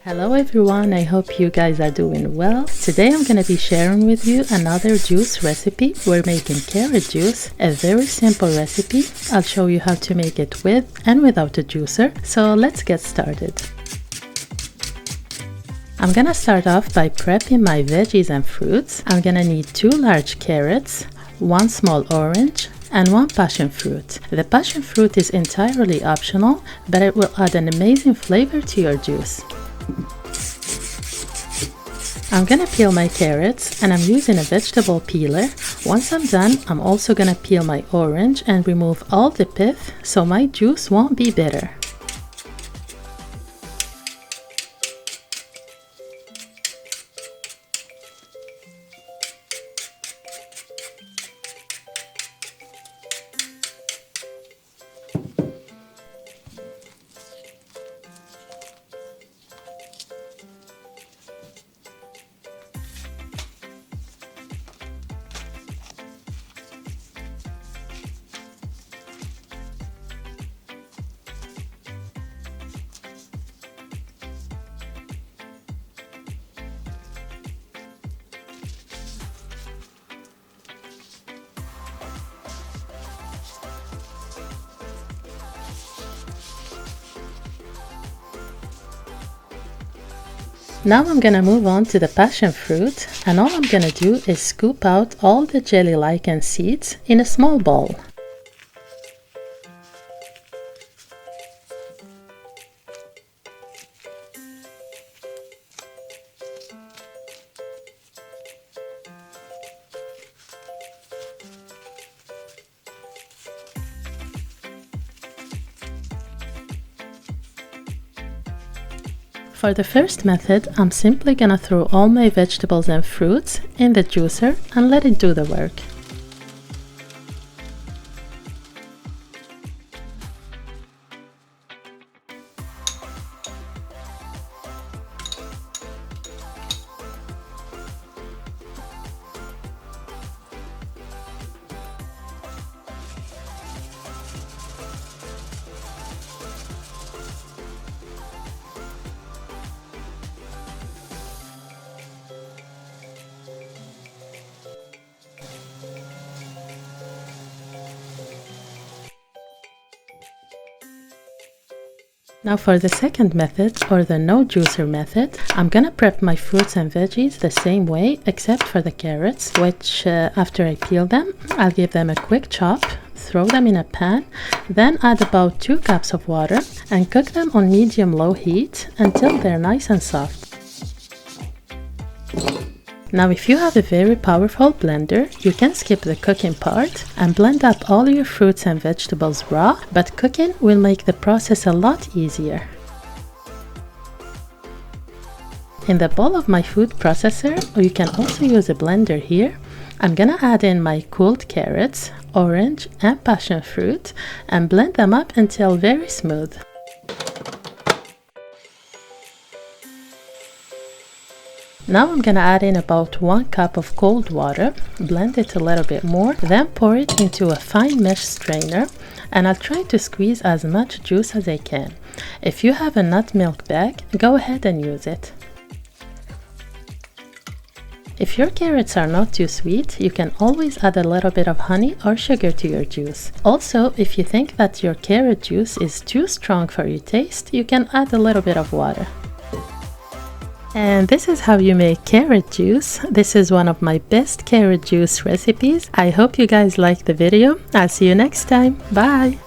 Hello everyone, I hope you guys are doing well. Today I'm going to be sharing with you another juice recipe. We're making carrot juice, a very simple recipe. I'll show you how to make it with and without a juicer. So let's get started. I'm gonna start off by prepping my veggies and fruits. I'm gonna need 2 large carrots, 1 small orange, and 1 passion fruit. The passion fruit is entirely optional, but it will add an amazing flavor to your juice. I'm gonna peel my carrots and I'm using a vegetable peeler. Once I'm done, I'm also gonna peel my orange and remove all the pith so my juice won't be bitter. Now I'm gonna move on to the passion fruit, and all I'm gonna do is scoop out all the jelly-like and seeds in a small bowl. For the first method, I'm simply gonna throw all my vegetables and fruits in the juicer and let it do the work. Now for the second method, or the no juicer method, I'm gonna prep my fruits and veggies the same way except for the carrots, which after I peel them, I'll give them a quick chop, throw them in a pan, then add about 2 cups of water and cook them on medium-low heat until they're nice and soft. Now if you have a very powerful blender, you can skip the cooking part and blend up all your fruits and vegetables raw, but cooking will make the process a lot easier. In the bowl of my food processor, or you can also use a blender here, I'm gonna add in my cooled carrots, orange and passion fruit and blend them up until very smooth. Now I'm gonna add in about 1 cup of cold water, blend it a little bit more, then pour it into a fine mesh strainer, and I'll try to squeeze as much juice as I can. If you have a nut milk bag, go ahead and use it. If your carrots are not too sweet, you can always add a little bit of honey or sugar to your juice. Also, if you think that your carrot juice is too strong for your taste, you can add a little bit of water. And this is how you make carrot juice. This is one of my best carrot juice recipes. I hope you guys liked the video. I'll see you next time. Bye!